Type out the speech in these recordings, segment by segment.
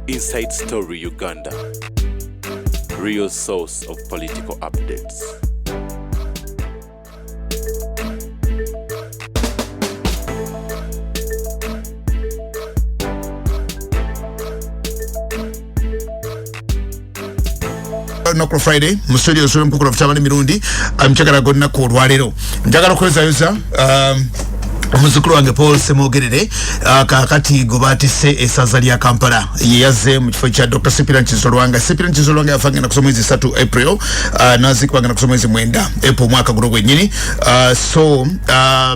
Inside Story Uganda, real source of political updates. Nokro Friday mu studio so mpukula futabani mirundi amchakala gonna ko lwalero njagala kweza yuza omuzukulu wange Paul Semogerere kakati gobatise esaza lya Kampala yaze mu kifo kya Dr. Cyprian Kizolwanga yafanga na kusoma mwezi 3 April nazikwa na kusoma mwezi 9 April mwaka guno gwenyini so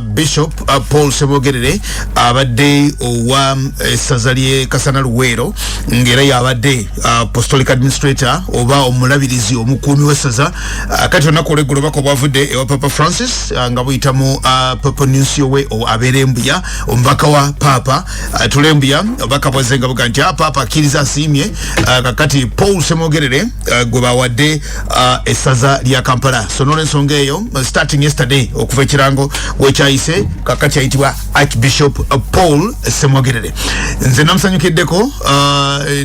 Bishop Paul Semogerere abadde owa esaza lye Kasana Luwero ngera yabadde apostolic administrator oba omulabirizi omukumi w'esaza kati onako legulo bako bwavudde ewa Papa Francis nga buyitamu Papa Nuncio we aberembuya ombaka wa Papa tulembuya obaka bwazenga buganti Papa akiriza asimye kakati Paul Semogerere gwe bawadde esaza lya Kampala so nole nsonga eyo starting yesterday okuva ekirango wekyayise kakati ayitibwa Archbishop Paul Semogerere nze namusanyukiddeko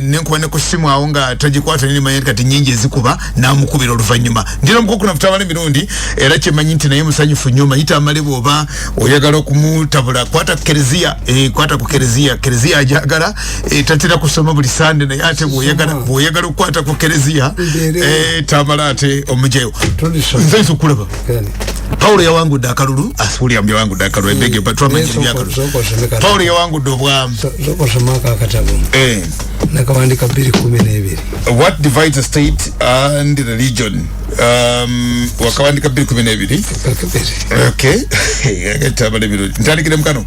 nenkuba ne ku simu awo nga tagikwata nini manyi kati nyingi ezikuba namukubira oluvannyuma ndino mukuku na futabana mirundi era kyemanyi nti naye musanyufu nyuma yita amalebu oba oyagala okumutabula kwata ku Kereziya ajagala tatera kusoma buli sande naye ate bwoyagala okukwata ku Kereziya tamala ate omujeyo nze nsukulaba Paulo yawangudde akalulu William yawangudde akalulu ebege patwa manyi akalulu Paulo yawangudde obwamu zokosomaka akatabu nakawandika 2:12 what divides a state and religion wakawandika 2:12 okay tabale biro ntalikire mukano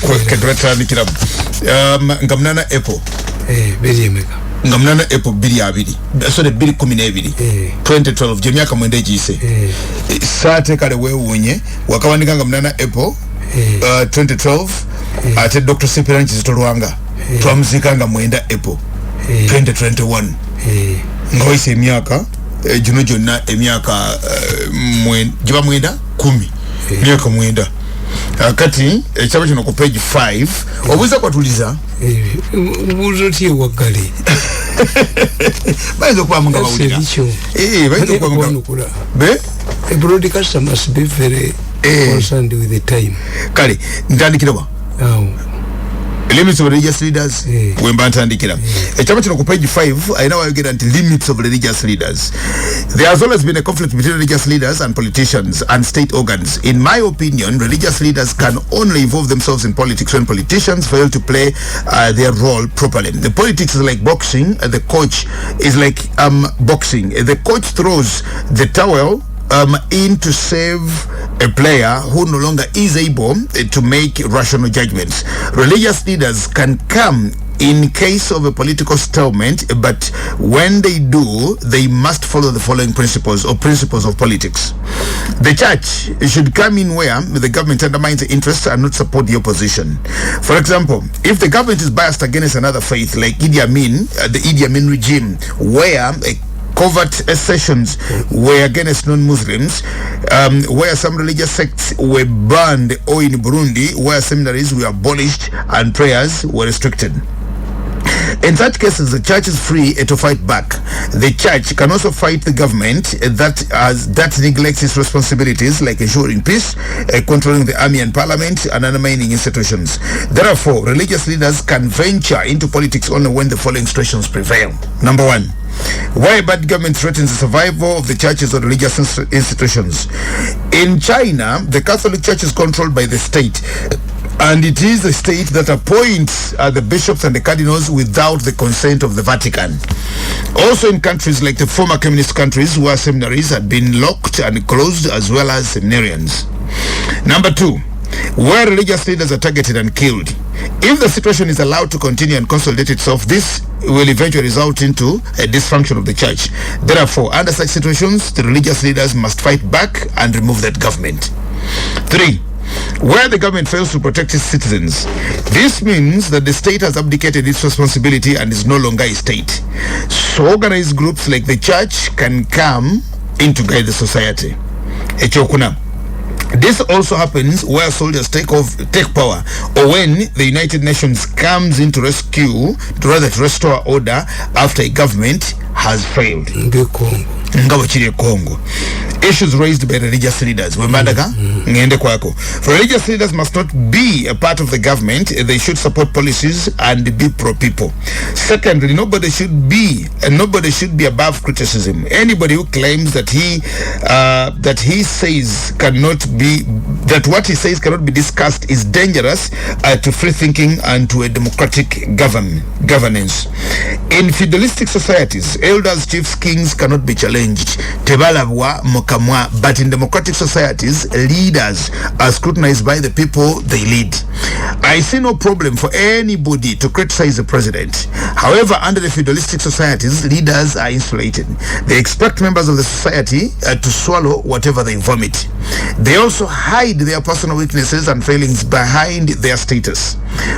kwetratandikira ngamnana Apple beryemeka ngamnana Apple 2:2 sorry 2:12 2012 jemyaka mwende jise sate kale wewunye wakawandika ngamnana Apple 2012 ate Dr. Cyprian Kizolwanga twamuzikanga mwenda April 2021 ngoise emyaka juno jonna emyaka jiba mwenda 10 myaka mwenda kati ekyaba kino ku page 5 obuza kwatuliza ubuzo ti wakali bazo kwa munga bawulira bazo kwa munga be a broadcaster must be very concerned with the time kale ntandikirawa limits of religious leaders wemba ntandikira ekyama kino ku page 5 ayina wayogera nti limits of religious leaders. There has always been a conflict between religious leaders and politicians and state organs. In my opinion, religious leaders can only involve themselves in politics when politicians fail to play their role properly. The politics is like boxing, the coach is like boxing. The coach throws the towel in to save a player who no longer is able to make rational judgments. Religious leaders can come in case of a political stalemate, but when they do, they must follow the following principles of politics. The church should come in where the government undermines the interests and not support the opposition. For example, if the government is biased against another faith, like Idi Amin, the Idi Amin regime, where covert sessions were against non-Muslims, where some religious sects were banned, or in Burundi, where seminaries were abolished and prayers were restricted. In such cases, the church is free to fight back. The church can also fight the government that neglects its responsibilities, like ensuring peace, controlling the army and parliament, and undermining institutions. Therefore, religious leaders can venture into politics only when the following situations prevail. Number 1. Why a bad government threatens the survival of the churches or religious institutions. In China, the Catholic Church is controlled by the state, and it is the state that appoints the bishops and the cardinals without the consent of the Vatican. Also in countries like the former communist countries, where seminaries had been locked and closed, as well as seminarians. Number 2. Where religious leaders are targeted and killed. If the situation is allowed to continue and consolidate itself, this will eventually result into a dysfunction of the church. Therefore, under such situations, the religious leaders must fight back and remove that government. 3. Where the government fails to protect its citizens. This means that the state has abdicated its responsibility and is no longer a state. So organized groups like the church can come in to guide the society. Echokuna. This also happens where soldiers take power, or when the United Nations comes in to restore order after a government has failed. Congo. Issues raised by religious leaders. For religious leaders must not be a part of the government. They should support policies and be pro-people. Secondly, nobody should be above criticism. Anybody who claims that what he says cannot be discussed is dangerous to free thinking and to a democratic governance. In feudalistic societies, elders, chiefs, kings cannot be challenged. But in democratic societies, leaders are scrutinized by the people they lead. I see no problem for anybody to criticize the president. However, under the feudalistic societies, leaders are insulated. They expect members of the society to swallow whatever they vomit. They also hide their personal weaknesses and failings behind their status.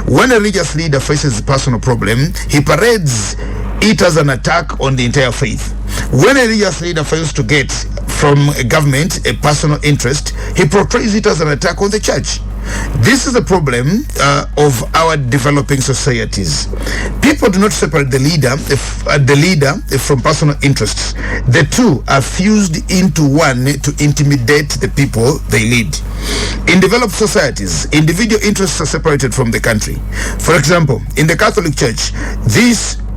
When a religious leader faces a personal problem, he parades it as an attack on the entire faith. When a religious leader fails to get from a government a personal interest, he portrays it as an attack on the church. This is the problem of our developing societies. People do not separate the leader from personal interests. The two are fused into one to intimidate the people they lead. In developed societies, individual interests are separated from the country. For example, in the Catholic Church,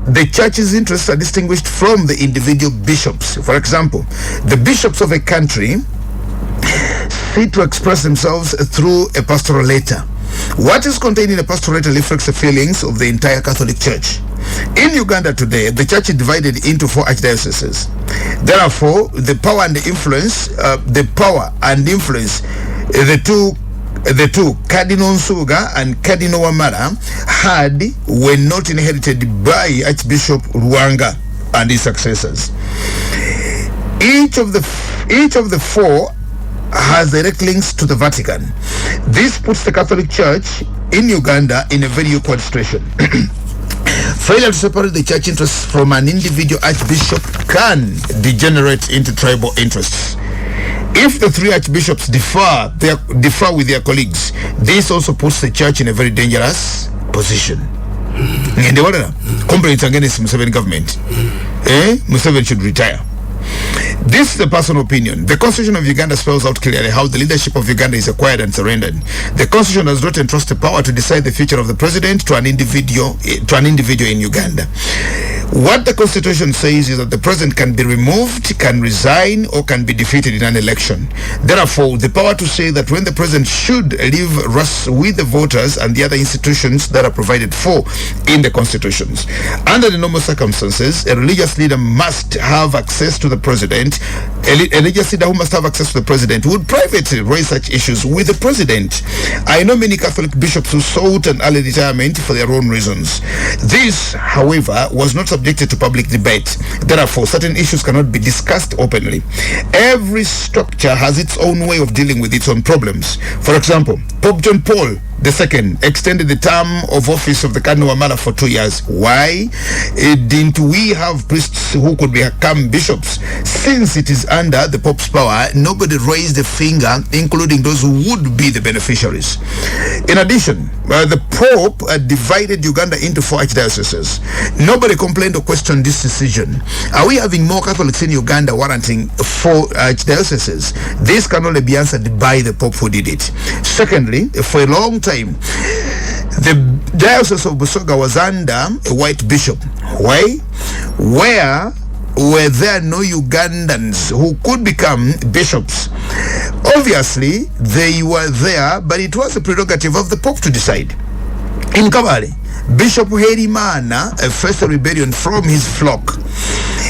the church's interests are distinguished from the individual bishops. For example, the bishops of a country sit to express themselves through a pastoral letter. What is contained in a pastoral letter reflects the feelings of the entire Catholic Church. In Uganda today, the church is divided into 4 archdioceses. Therefore, the power and influence, the two Cardinal Nsubuga and Cardinal Wamala were not inherited by Archbishop Ruwanga and his successors. Each of the 4 has direct links to the Vatican. This puts the Catholic Church in Uganda in a very awkward situation. Failure to separate the church interests from an individual archbishop can degenerate into tribal interests. If the 3 archbishops differ with their colleagues, this also puts the church in a very dangerous position. Complaints against Museveni government. Museveni should retire. This is a personal opinion. The Constitution of Uganda spells out clearly how the leadership of Uganda is acquired and surrendered. The Constitution does not entrust the power to decide the future of the president to an individual in Uganda. What the Constitution says is that the president can be removed, can resign, or can be defeated in an election. Therefore, the power to say that when the president should leave rests with the voters and the other institutions that are provided for in the constitutions. Under the normal circumstances, a religious leader must have access to the president. A religious leader who must have access to the president would privately raise such issues with the president. I know many Catholic bishops who sought an early retirement for their own reasons. This, however, was not subjected to public debate. Therefore, certain issues cannot be discussed openly. Every structure has its own way of dealing with its own problems. For example, Pope John Paul II extended the term of office of the Cardinal Wamala for 2 years. Why? Didn't we have priests who could become bishops? Since it is under the Pope's power, nobody raised a finger, including those who would be the beneficiaries. In addition, the Pope divided Uganda into 4 archdioceses. Nobody complained or questioned this decision. Are we having more Catholics in Uganda warranting 4 archdioceses? This can only be answered by the Pope who did it. Secondly, for a long time, the Diocese of Busoga was under a white bishop. Why? Where were there no Ugandans who could become bishops? Obviously, they were there, but it was the prerogative of the Pope to decide. In Kabale, Bishop Herimana faced a rebellion from his flock.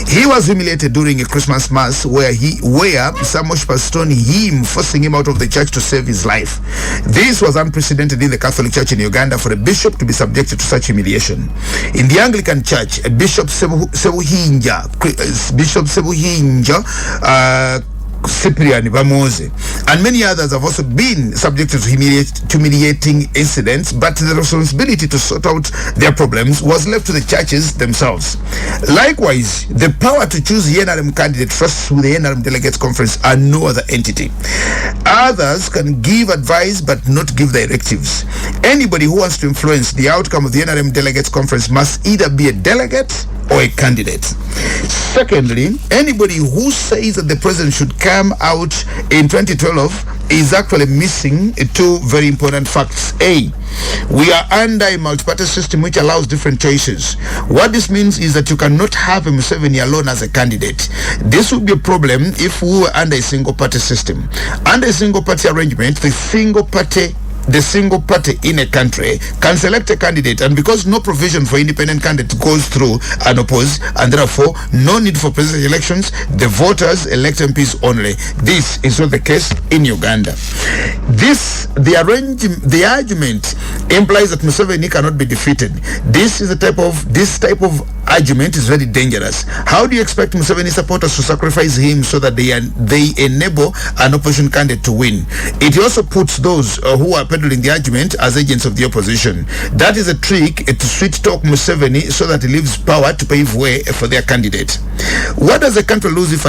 He was humiliated during a Christmas mass where some worshippers stoned him, forcing him out of the church to save his life. This was unprecedented in the Catholic Church in Uganda for a bishop to be subjected to such humiliation. In the Anglican Church, Bishop Sebuhinja Cyprian Bamoze, and many others have also been subjected to humiliating incidents, but the responsibility to sort out their problems was left to the churches themselves. Likewise, the power to choose the NRM candidate rests with the NRM Delegates Conference and no other entity. Others can give advice but not give directives. Anybody who wants to influence the outcome of the NRM Delegates Conference must either be a delegate or a candidate. Secondly, anybody who says that the president should come out in 2012 is actually missing two very important facts. A, we are under a multi-party system which allows different choices. What this means is that you cannot have a Museveni alone as a candidate. This would be a problem if we were under a single party system. Under a single party arrangement, the single party in a country can select a candidate, and because no provision for independent candidate goes through and oppose, and therefore no need for presidential elections, the voters elect MPs only. This is not the case in Uganda. The argument implies that Museveni cannot be defeated. This type of argument is very dangerous. How do you expect Museveni supporters to sacrifice him so that they enable an opposition candidate to win? It also puts those who are peddling the argument as agents of the opposition. That is a trick to sweet talk Museveni so that he leaves power to pave way for their candidate. What does a country lose if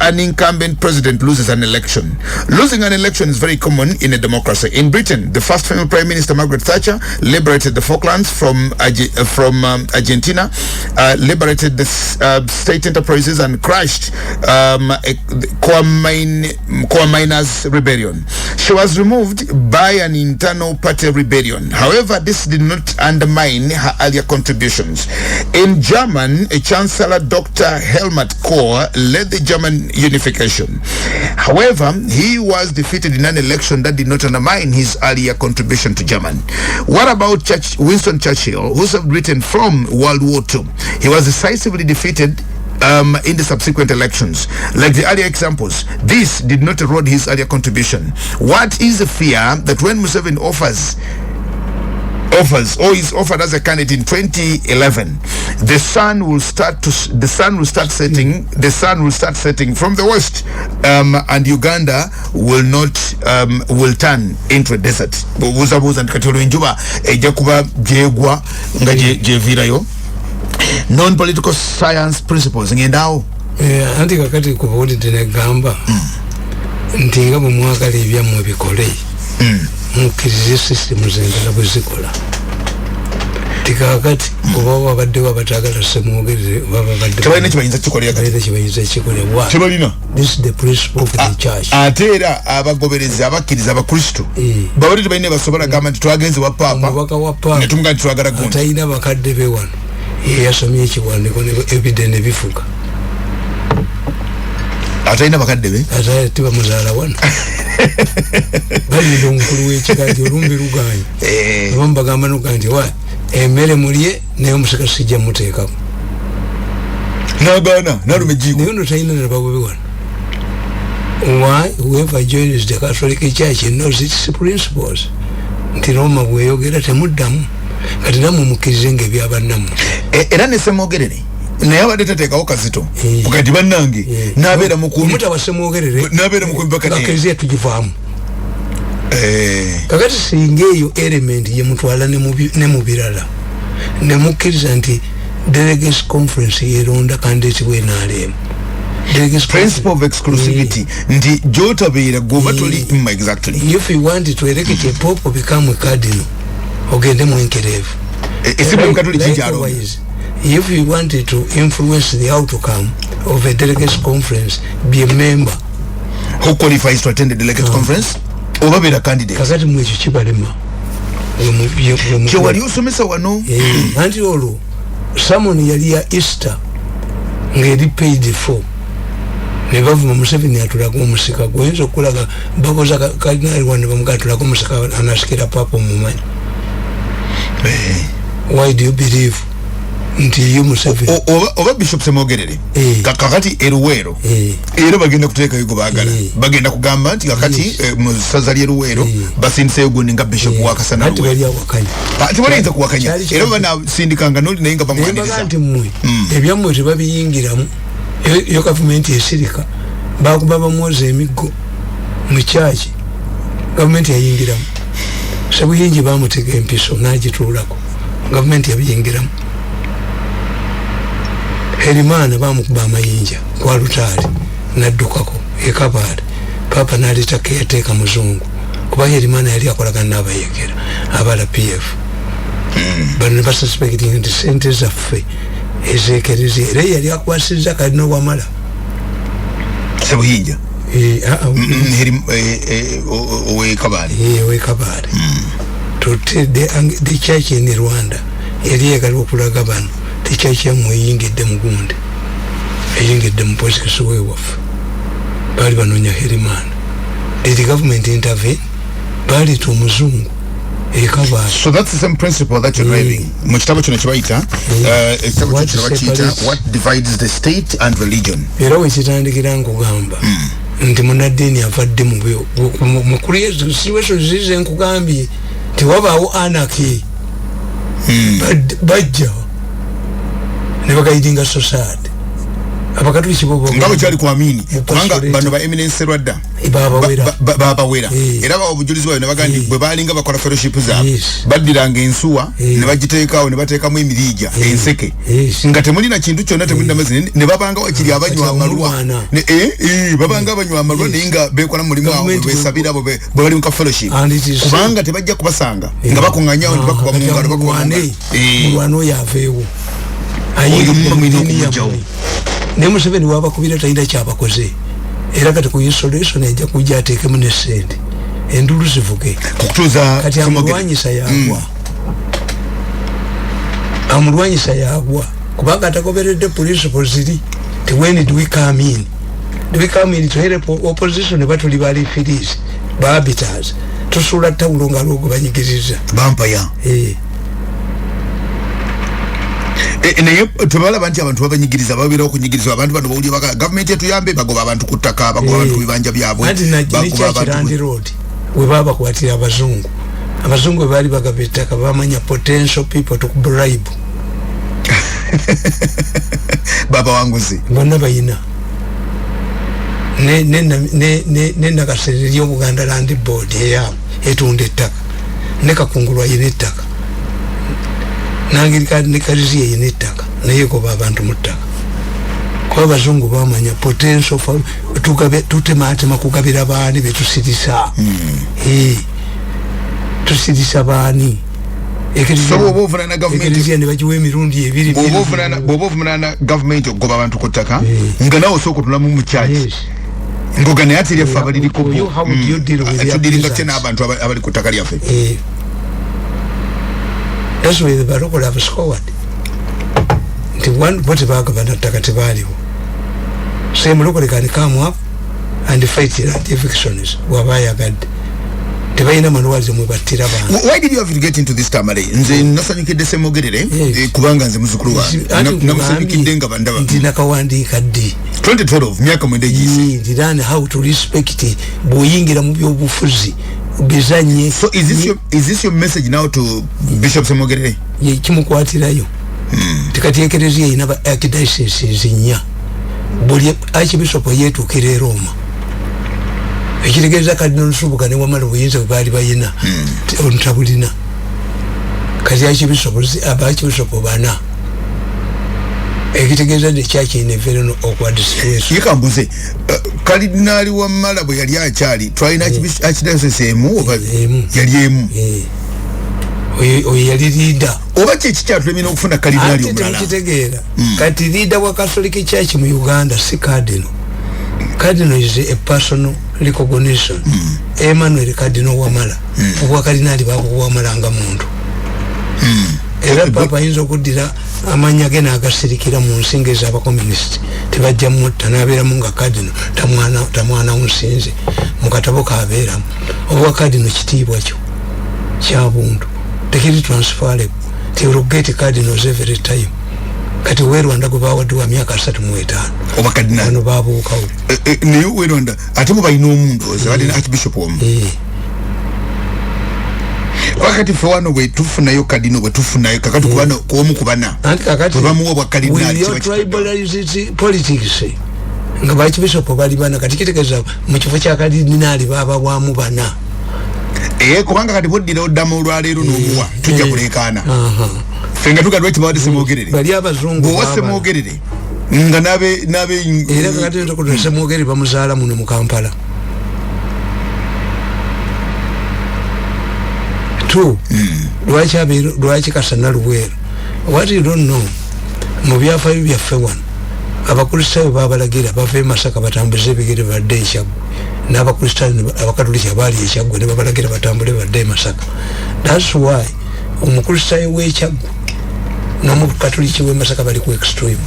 an incumbent president loses an election? Losing an election is very common in a democracy. In Britain, the first female Prime Minister Margaret Thatcher liberated the Falklands from Argentina, liberated the state enterprises, and crushed Coal Miners' rebellion. She was removed by an internal party rebellion. However, this did not undermine her earlier contributions. In Germany, a Chancellor Dr. Helmut Kohl led the German unification. However, he was defeated in an election that did not undermine his earlier contribution to Germany. What about Winston Churchill, who served Britain from World War II? He was decisively defeated in the subsequent elections. Like the earlier examples, this did not erode his earlier contribution. What is the fear that when Museveni offers or is offered as a candidate in 2011, the sun will start setting from the west, and Uganda will turn into a desert. Non-political science principles ngendao anti kakati kubuli tenegamba ntinga mu mwaka libya mu bikole mukirize system zendala buzikola tikakati obawa abadde wabatagala semwogeze baba badde tebali kibayinza kikolera kati kibayinza kikolera wa tebalina. This is the principle of the church. Atera abagobereza abakiriza abakristo babali tebalina basobola gamba nti twagenze wa papa mubaka wa papa netumga nti twagala gundi atayina bakadde be wano yasomye ekiwandiiko ne evidence bifuka atayina bakadde be atayina tiba muzaala wano bali omukulu w'ekikajja olumbi lugaanyi abamu bagamba nuganti wa emmere mulye naye omusika sijja muteekako nagaana nalumejiiko naye ono tayina nabagobe wano. Why? Whoever joins the Catholic Church knows its principles. Nti Roma bweyogera temuddamu kati namwe mukkirize ng'ebyabannamu era nesemwogerere naye abadde tateekawo kazito kati bannange nabeera mutabasemwogerere nabeera mukumbakakirize tugivaamu kakati singa eyo element yemutwala ne mu birala ne mukkiriza nti delegates conference yeronda candidate w'NRM principle of exclusivity nti jotabeera goba toli exactly. If you want to elect a pope become a cardinal ogende mwenkerevu. Likewise, if you wanted to influence the outcome of a delegates conference, be a member who qualifies to attend the delegate conference or be a candidate. Kakati mwechi chibalema wali usomesa wano anti olo someone yali ya Easter ngeri paid for ne bavuma Museveni atulaga omusika gwenzo okulaga baboza kardinali wano bamugatulaga omusika anasikira papa mumanyi. Why do you believe nti you Museveni oba Bishop Semogerere kakati eruwero era bagenda kuteeka yugo bagala bagenda kugamba nti kakati musaza lye ruwero basindise ugundi nga Bishop wakasana ruwero ati bali awakanya ati bali kuwakanya era bana sindikanga noli nainga bamwandiriza nti mmwe ebyamwe tebabiyingiramu yo government esirika bakuba bamuoza emigo mu church government yayingiramu Sebuyingi bamutega empiso n'agituulako government yabiyingiramu Herimana bamukuba amayinja kwa lutaali naddukako ekabaale papa n'aleeta keyateeka muzungu kuba Herimana yali akolagana n'abayekera abala PF bano ne basuspecting nti sente zaffe ezeekerezi era yali akwasizza Kadino Wamala Sebuyinja we kabali the church in Rwanda yali yagala okulaga bano the church yamuyingidde mugundi eyingidde mu position weewaffe bali banoonya Herimana did the government intervene bali tu muzungu ekabali. So that's the same principle that you're driving mu kitabo kino kibayita what divides the state and religion era wekitandikira nkugamba nti munadini avadde mu create situation zize nkugambye tiwabaawo anarchy bajja ne bagaidinga society abakatuliki bobo ngabo cyali kuamini kubanga bano ba eminence Rwanda baba wera era ba obujulizi bwayo nabagandi bwe balinga bakola fellowship za baddiranga ensuwa ne bagiteekawo ne bateekamu emirija enseke nga temulina kintu kyonna temulina mazine ne babanga wakiri abanywa amalwa babanga abanywa amalwa ninga bekola mulimu awo besabira bo bali mu fellowship kubanga tebajja kubasanga nga bakunganyawo ne bakuba mu ngalo bakuba mulwano yaveewo ayiga mu jawo ne Museveni wabakubira tayinda kyabakoze era kati ku isolation ejja kujja ateekemu ne sente endulu zivuge kutuza kati amulwanyisa yagwa kubanga atagoberedde principles ziri ti when do we come in to help opposition batuli bali filis babitas tusula tawulo nga logo banyigiriza bampa ya naye tubala bantu abantu babanyigiriza babira okunyigiriza abantu bano bawuli baka government yetu yambe bagoba abantu kutaka bagoba abantu bibanja byabwe bagoba abantu road we baba kwatira abazungu bali bagabetaka bamanya potential people to bribe baba wanguzi bonna bayina ne nakasereri y'Obuganda Land Board etunda ettaka ne kakungulwa yine ettaka nangirika nekariziye yine ettaka naye ko abantu muttaka kwa bazungu bamanya potential for tutematema kugabira baani betusirisa tusirisa baani so obuvuna na government ne bajiwe mirundi ebiri bobuvuna na government ogoba abantu kutaka nga nawo soko tulamu mu charge ngoga ne atire fa bali ko how do you deal with the dealing tena abantu abali kutaka lyafe that's why the baroko have scored the one what about government takati baliwo same local can come up and fight the evictions wabaya god tebayina manuwazi mubatira bana. Why did you have to get into this tamale nze nasanyikidde semogerere kubanga nze muzukulu wa namusanyikidde nga bandaba ndina kawandika ddi 2012 myaka mwende jisi ndilane how to respect buyingira mu byobufuzi bizanye. So is this your message now to Bishop Semogerere? Ye kimukwatirayo tikatekerezye inaba archdiocese zinya buli archbishop yetukire Roma ekitegeeza Cardinal Nsubuga ne Wamala buyinza bali bayina ontabulina kati archbishop bana ekitegeeza de church in a very awkward situation. Yikambuze Cardinal Wamala bwe yali akyali twalina archdiocese emu yali emu oyo yali leader oba kyekikyatumina okufuna Cardinal omulala kitegeera kati leader wa Catholic Church mu Uganda si Cardinal. Cardinal is a personal recognition. Emmanuel Cardinal Wamala obwa Cardinal babo Wamala nga muntu era papa yinza okuddira amanya ge n'agasirikira mu nsinge z'aba communist tebajja mutta n'abeeramu nga Cardinal tamwana unsinze mu katabo kaabeeramu obwa Cardinal kitiibwa kyo kya buntu tekiri transferable teurogate Cardinals every time kati we Rwanda gwe bawadduwa myaka 35 oba Cardinal bano babuukawo naye we Rwanda ate mubalina omuntu ozabadde archbishop omu wakati fe wano bwe tufunayo Cardinal bwe tufunayo kakati kubano kwomu kubana anti kakati bamuwa bwa Cardinal with your tribalism politics nga bachibishop bali bana kati kitegeza mu kifo kya kardinali baba bwamu bana kubanga kati bodira oddamu olwaleero n'omuwa tujja kulekaana fenga tugadwa kibadde semwogerere bali abazungu wose mwogerere nga nabe era kati ntoko semwogerere bamuzaala muno mu Kampala tu lwaki Kasana Luweero what you don't know mu byafaayo byaffe wano abakristaayo babalagira bave Masaka batambuze ebigere badde Kyaggwe n'abakristaayo abakatoliki abali Kyaggwe ne babalagira batambule badde Masaka. That's why omukristaayo w'e Kyaggwe n'omukatoliki w'e Masaka bali ku extreme.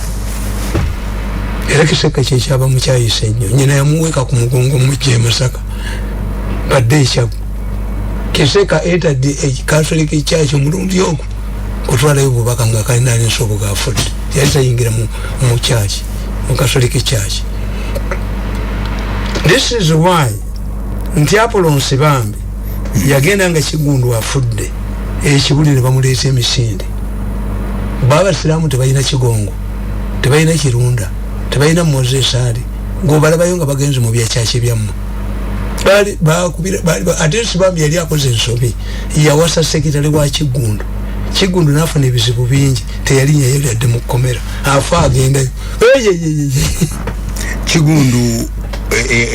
Era Kiseka kye kyaba mukyayise nnyo nyina yamuweeka ku mugongo mujje Masaka badde Kyaggwe. Kiseka etadde Catholic Church omulundi ogwo kutwalayo obubaka nga Kardinali Nsobo gafudde yali tayingira mu church mu Catholic Church. This is why nti Apollo Nsibambi yagenda nga Kigundu afudde ekibulire bamuleeta emisinde. Baba Siramu tebalina Kigongo tebalina Kirunda tebalina Moses Ali ng'obalabayo nga bagenze mu byakyaki byammwe bali ate Nsibambi yali akoze ensobi yawasa sekitale wa Kigundu nafuna ebizibu bingi teyalinnya yali adde mu kkomera afa agendayo Kigundu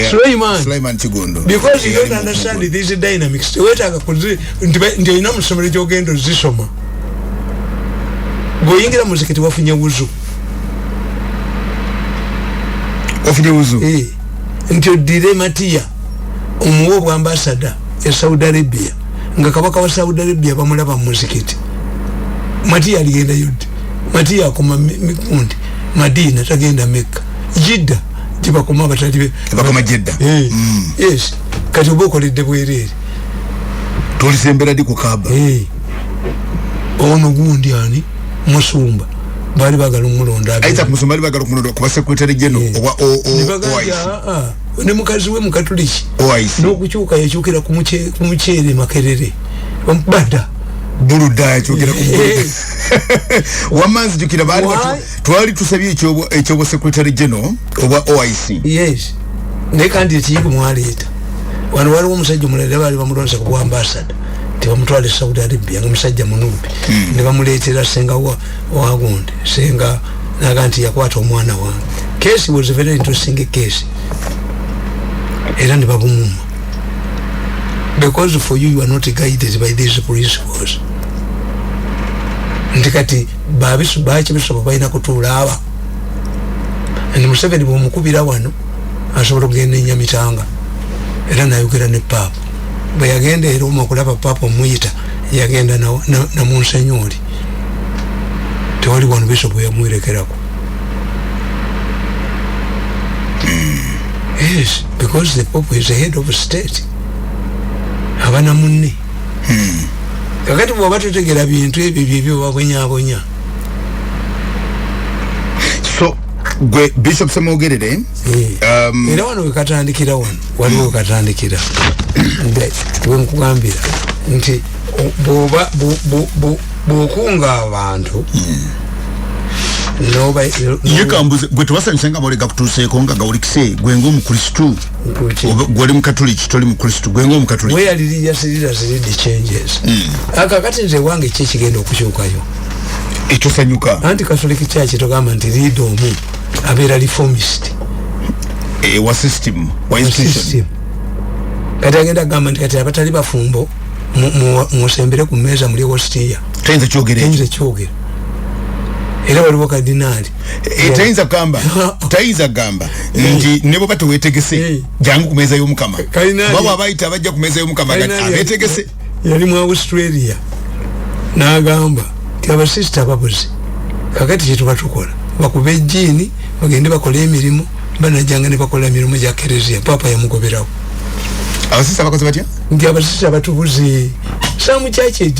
Sulaiman Kigundu because you don't understand these dynamics wetaaga nti olina mu ssomero gy'ogenda ozisoma bw'oyingira mu muzikiti wafunye wuzu nti oddire Matiya omuwa obwambasada e Saudi Arabia nga kabaka wa Saudi Arabia bamulaba mu muzikiti Matiya aligenda yudde Matiya akoma mikundi Madina tagenda Mecca Jidda tibakoma batali bakoma Jidda yes kati oba okoledde bwereere tolisembera di ku Kaaba ono gundi ani Musumba bali bagala omulonda Isaac Musumba bali bagala omulonda kuba Secretary General owa OIC ne mukazi we mukatoliki OIC n'okukyuka yakyukira ku muceere Makerere bamubadda buluda yakyukira ku buluda wamanzi jukira bali twali tusabye ekyobo Secretary General owa OIC yes ne kandi ekiyigo mwaleeta wano waliwo omusajja omulala bali bamulonze ku ambassador tebamutwale Saudi Arabia nga musajja munubi ne bamuleetera senga wagundi senga naga nti yakwata omwana wange. Case was a very interesting case era ne babumuma because for you are not guided by these principles nti kati bakibisoba balina kutuula aba ndi Museveni bw'omukubira wano asobola okugenda e Nyamitanga era nayogera ne Papa bwe yagenda era okulaba Papa omuyita yagenda na Monsignori tewali wano Bishop yamwirekerako yes because the Pope is the head of state abana munne kakati bw'oba totegera bintu ebyo byebyo babonyabonya so gwe Bishop Semwogerere era wano wekatandikira wano waliwo wekatandikira we nkugambira nti bw'okunga abantu yekambuze gwe tewasanyusenga molega kutuuseeko nga gawulikise gwe ng'omukristu gwoli mukatoliki toli mukristu gwe ng'omukatoliki where religious leaders lead the changes akakati nze wange ki ekigenda okukyukayo ekyosanyuka anti Catholic Church togamba nti leader omu abeera reformist wa system wa institution kati agenda kugamba nti kati abatali bafumbo musembere ku mmeeza muli hostiya tayinza kyogera era waliwo Kardinali tayinza gamba nti ne bwoba teweetegese jangu ku meeza y'Omukama baba abayita abajja ku meeza y'Omukama abeetegese yali mu Australia n'agamba ti abasista babuze kakati kyetuba tukola bakube ejjiini bagende bakole emirimu banajjanga ne bakola emirimu gya Kereziya Papa yamugoberawo abasista bakoze batya nti abasista batubuze samu chache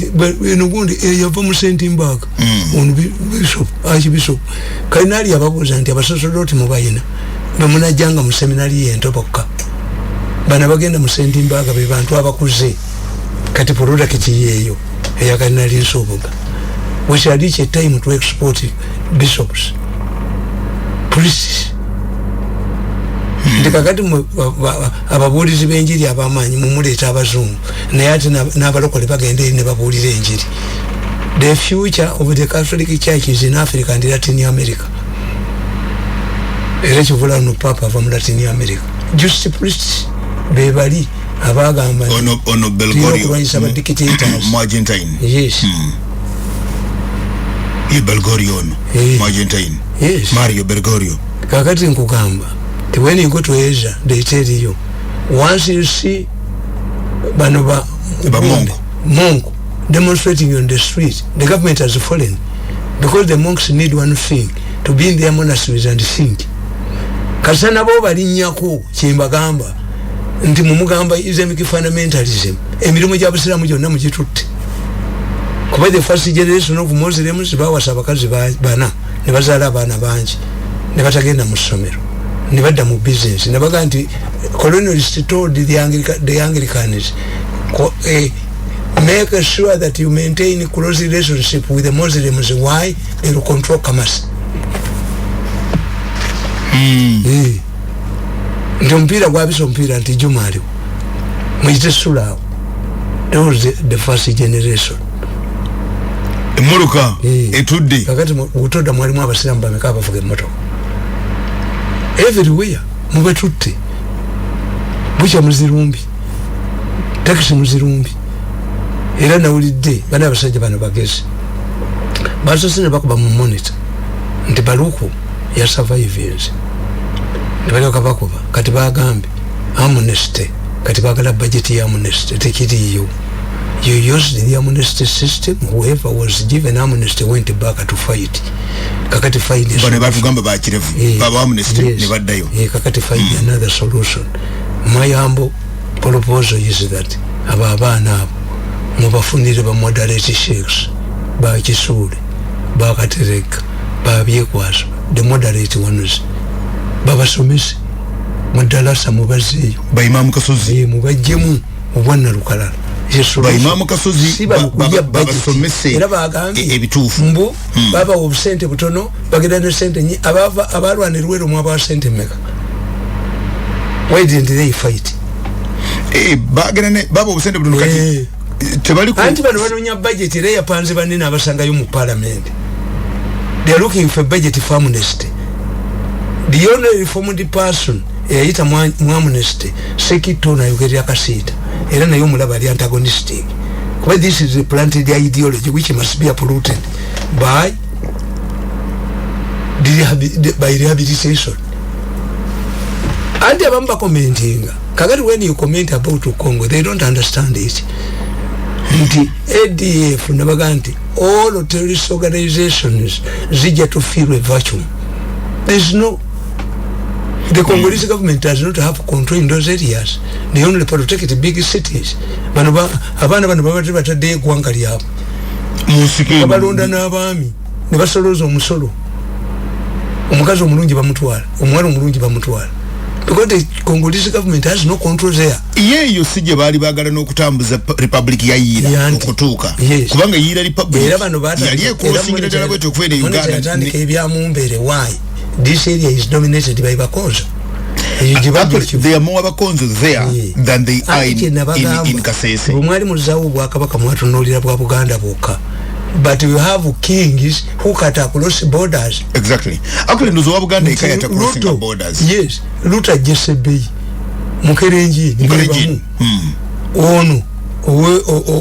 eno gundi yava mu Sentimbaga ono Archbishop Kardinali yababuuza nti abasosodoti mubayina bamunajjanga mu seminari y'Entobokka bana bagenda mu Sentimbaga be bantu abakuze kati product yeeyo eya Kardinali Nsoboga we shall reach a time to export bishops priests kakati ababuulizi b'enjiri abamanyi mumuleeta abazungu naye ate n'abalokole bagenda ne babuulira enjiri. The future of the Catholic Church is in Africa and Latin America. Era kivula no papa ava mu Latin America. Just priests bebali abagamba ono Belgorio Argentine. Yes. Belgorio Argentine. Yes. Mario Belgorio. Kakati nkugamba, when you go to Asia, they tell you, once you see monk demonstrating on the street, the government has fallen because the monks need one thing, to be in their monasteries and think. Kasana bo balinyako chimbagamba nti mumugamba Islamic fundamentalism emirimu gy'abasiramu gyonna mugitutte. Kuba the first generation of Muslims bawasa abakazi bana ne bazaala abaana bangi ne batagenda mu ssomero ne badda mu business ne baga nti colonialists told the Anglicans make sure that you maintain close relationship with the Muslims. Why? They will control commerce. Nti mpira gwabisa mpira nti Jumali mwite sulawo. That was the first generation. Muluka etudde kakati utoda mwalimu abasiramu bameka abavuga emmotoka everywhere mubetutte bucha muzirumbi taxi muzirumbi era nawulidde bana abasajja bano bagezi basosene bakuba mu monitor nti Baluku ya survivors nebalyoka bakuba kati bagambe amnesty kati bagala budget ya amnesty tekiriyo. You used the amnesty system. Whoever was given amnesty went back to fight. Kakati find a solution. Baba amnesty nibaddayo. Kakati find another solution. My humble proposal is that abaana abo mubafunire ba moderate sheikhs ba Kisule ba Katereka ba Byekwaso, the moderate ones babasomese mudalasa mubazeyo ba Imam Kasozi mubajjemu obwana lukalala. Ba Imam Kasozi babasomese ebituufu mbu baba obusente butono bagenda ne sente abalwanirwero mu aba sente meka. Why didn't they fight? Bagenda ne baba obusente butono kati tebali ku anti bano banonya budget era yapanze banene abasangayo mu parliament. They are looking for budget for amnesty. The only reformed person eyita mu amnesty Sekito na Yugeria Kasita era nayo mulaba ali antagonistic. Why this is a planted ideology which must be uprooted by rehabilitation. And abamba commenting kakati when you comment about Congo they don't understand it. Nti ADF nabaganti all terrorist organizations zija to feel a vacuum. There's no the Congolese government does not have control in those areas. They only protect the big cities. Abana babati batadde eggwanga lyabwe musiki balonda n'abaami ne basoloza omusolo omukazi omulungi bamutwala omuwala omulungi bamutwala because the Congolese government has no control there. Yeyo sije bali bagala n'okutambuza republic ya Yira okutuuka kubanga Yira republic era bano yali ekusingira ddala bwetyo okufuna Uganda atandika ebyamumbere. Why? This area is dominated by Bakonzo. There are more Bakonzo there than they are in Kasese. Umwali muzawu bwakabaka mwatunulira bwa Buganda boka. But you have kings who cut across borders. Exactly. Actually ndozo wa Buganda ikayata crossing borders. Yes. Luta Jesebe Mukerenji ono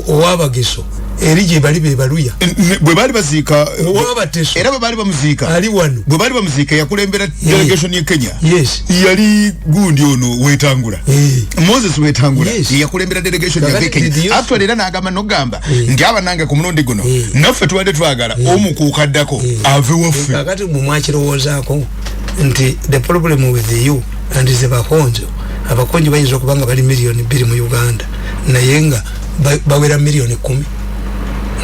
owabagiso erije bali bebaluya bwe bali bazika owabateso era bali bamuzika ali wano bwe bali bamuzika yakulembera delegation ye Kenya. Yes. Yali gundi ono wetangula Moses wetangula yakulembera delegation ya Kenya. Actually era nagamba nogamba ndi abananga ku munondi guno naffe tuwade twagala omu kukaddako ave waffe kakati mu mwakirowozaako nti the problem with you and is Bakonzo abakonjo bayinza okubanga bali million 2 mu Uganda naye nga bawera million 10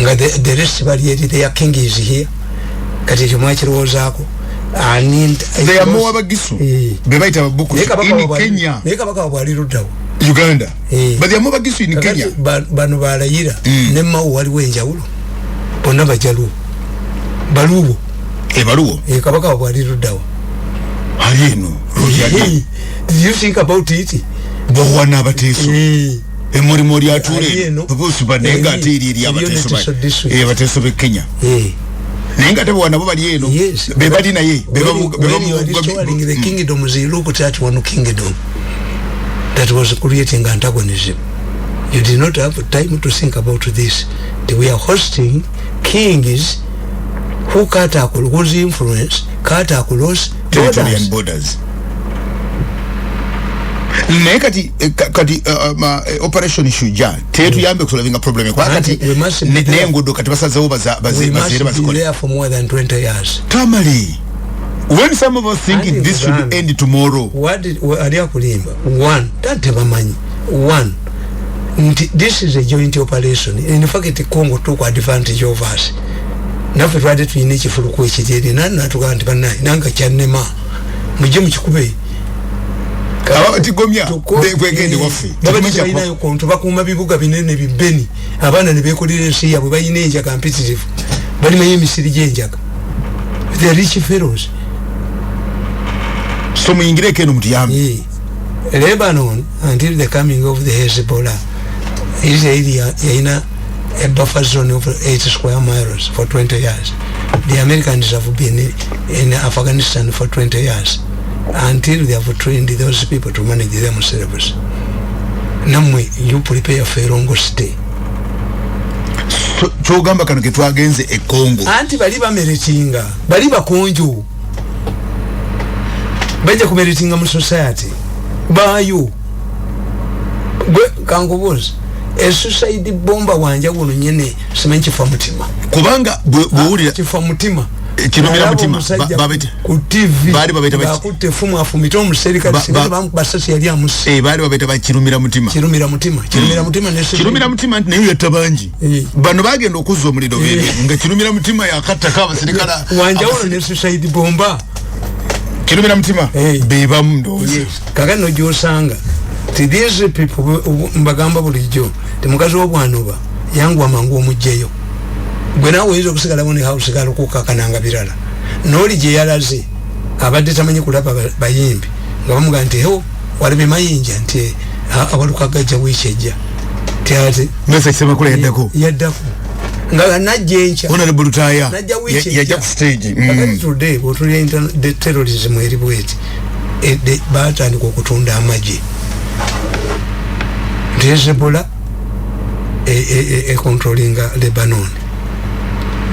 nga the rest bali eri their king is here kati kimwakirowozaako they are more abagisu bebaita ababuku in Kenya neka baka bwali ruddawo Uganda but they are more abagisu in Kenya bano balayira ne mawu waliwo enjawulo bonna bajaluwo baluwo baluwo kabaka bwali ruddawo Halino. Did you think about it? Bohwana bateso. Mori ature. Babusu banenga atiri ya bateso. Bateso be Kenya. Nenga te bwana bo bali eno. Bebali na ye. Restoring the kingdom is a look at one kingdom that was creating antagonism. You did not have time to think about this. We are hosting kings who cut across influence, cut across territorial borders. Nekati operation Shujaa tetu yambe kusolvinga problem kwa kati nengo do kati basaza over we must be there for more than 20 years. Tamale, when some of us thinking this should end tomorrow, what alia kulimba one tate bamanyi one this is a joint operation. In fact Congo took advantage of us. Nafe twade tuyine chifulu ku ekiteri nana tukanti bana nanga kyanema muje mukikube abati gomya kwegende wafi babati bayina yokonto bakuma bibuga binene bibeni abana ne bekolire nsi yabwe bayine enja competitive bali maye misiri jenjaga the rich pharaohs so muingire kenu mutiyambi Lebanon until the coming of the Hezbollah is area yaina a buffer zone of 8 square miles for 20 years. The Americans have been in Afghanistan for 20 years until they have trained those people to manage themselves. Namwe, you prepare for a long stay. So gamba kano ketwagenze e Congo. Anti baliba meritinga, baliba konju. Baje kumeritinga mu society. Bayo. Kango boss. A suicide bomba wanja wono nyene semenchi fa mutima kubanga buulira kifa mutima kirumira mutima babete ku TV bali babete bakutte fumu afumito omuserikali singa basasi yali amusi bali babete bakirumira mutima kirumira mutima nese kirumira mutima nayo yatabanji bano bagenda okuzza omuliro bebe nga kirumira mutima yakatta ka abaserikala wanja wono ne suicide bomba kirumira mutima beba mndozi kagano josanga these people mbagamba bulijjo temukazi obwanuba yangu amangu omujjeyo gwe nawe yizo kusigala mu house galo kukakananga birala noli je yalaze abadde tamanyi kulaba bayimbi nga bamuga nti ho wali bimayinja nti abalukagaja wicheja tiate message sema kule yaddako nga najjencha honorable Lutaya yaja ku stage today botuli the terrorism eribweti de batani ko kutunda amaji Hezbollah controlling Lebanon.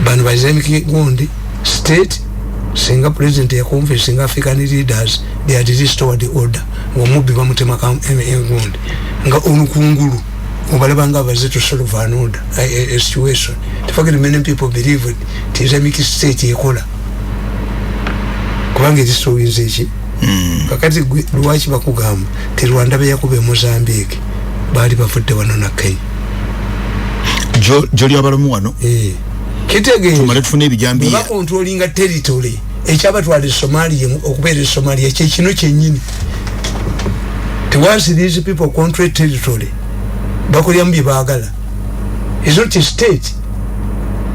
Banu bazemiki gundi state singa president ya conference African leaders they had restored the order. Ngomubi bamutema ka gundi. Nga onukungulu obalabanga bazeto solve an order a situation. The fact that many people believe it tizamiki state yekola. Kubange destroy nzichi. Kakati luwachi bakugamba ti Rwanda be yakube Mozambique. Bali bafudde wano na Kenya joli abalamu wano kitege tumale tufune ebijambi ba controlling territory ekyabatwala Somalia okubeera Somalia kino kyennyini once these people control territory bakolya mbi baagala is not a state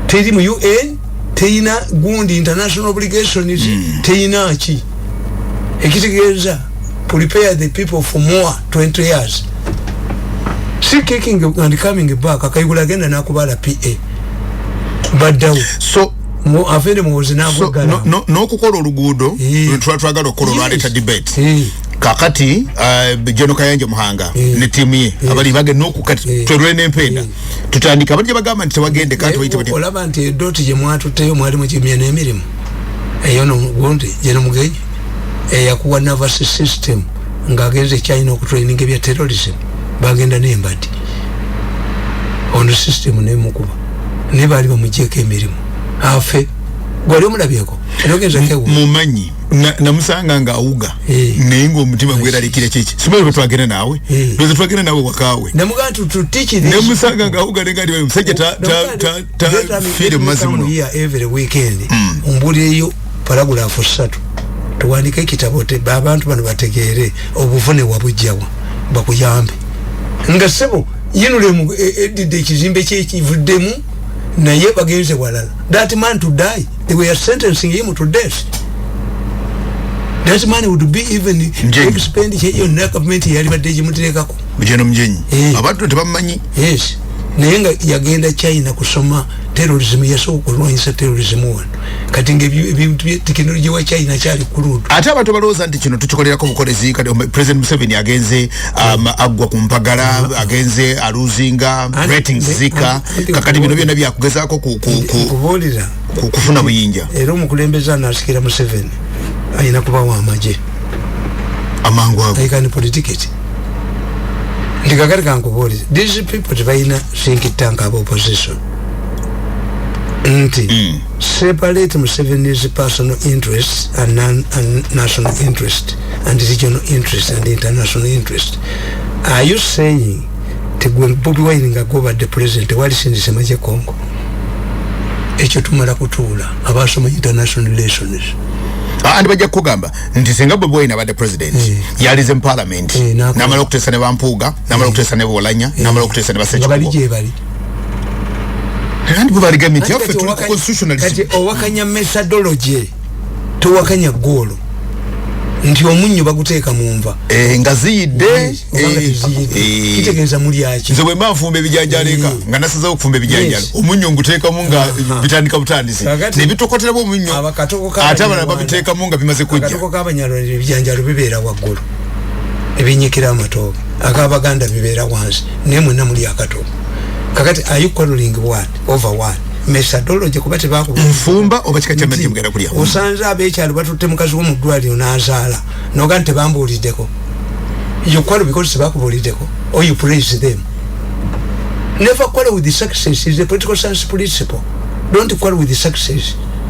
teri mu UN teina gundi international obligations teina ki ekitegeeza prepare the people for more 20 years. Still kicking and coming back akayigula agenda nakubala PA badawo so mo afere mo zinago gala no kukola oluguudo twagala okukola olwaleeta debate kakati Jono Kayanja Muhanga ne timu ye abali bage nokukati twerene empenda tutandika abali bagamba nti tewagende kati wayite olaba nti doti je mwatu teyo mwali mu kimya n'emirimu eyono gundi jeno mugeji yakuwa nervous system ngagenze China okutraining ebya terrorism bagenda nembadi ono system nemukuba nebali bamujeke emirimu afe gwali omulabyeko erogenza kewo mumanyi na musanga nga awuga nengo omutima gweralikire kiki simwe twagenda nawe ndoze twagenda nawe wakawe namugantu to teach this ne musanga nga awuga nenga ali musajja ta fire mazimu here every weekend umbuliyo paragraph 3 tuwandika ekitabo te abantu bano bategeere obuvune wabujjawa bakuyambe nga sebo yinule edide kizimbe kyekivuddemu naye bagenze walala that man to die they were sentencing him to death that money would be even expenditure in the government yali badde muterekako mjeno mjenyi abantu tebamanyi yes nayenga yagenda China kusoma terrorism yaso kulwanyisa terrorism wano kati ngebintu bye technology wa China cyali kuludu ate abantu balooza nti kino tukikolerako bukolezi kati President Museveni agenze agwa kumpagala agenze aluzinga ratings zika kakati bino byonna byakugezaako kubolira kufuna buyinja era omukulembeza nasikira Museveni ayina kuba wa amaje amangu ago ayikani politicate ndikakati kankuboliza these people tebayina think tank aba opposition nti separate Museveni's personal interests and national interest and regional interest and international interest. Are you saying that when Bobi Wine go the president wali sindise maje Congo ekyo tumala kutula abasoma international relations andi bajja kugamba nti senga Bobi Wine abadde president yalize mu parliament namala okutesa ne bampuuga namala okutesa ne bolanya namala okutesa ne basecho bali and bali gamiti yafe tuli constitutionalism kati owakanya methodology to wakanya golo nti omunyo baguteeka mumva ngaziyidde kitegeeza muli aki nze bwe mbanfumba ebijanjaleka nga nasaza okufumba ebijanjalo omunyo nguteeka munga bitandika butandisi ne bitokotera bo omunyo ate abala babiteeka munga bimaze kujja akatoko kabanyalo ebijanjalo bibeera waggulu ebinyikira amatooke akabaganda bibeera wansi nemwe namuli akatoko kakati are you quarreling what over what methodology kubate bako mfumba obachika chamati mugera kulia osanza abekyalo batutte mukazi wo mudwali onazaala nogante bambuliddeko you quarrel because bakubuliddeko or you praise them. Never quarrel with the success is the political science principle. Don't quarrel with the success.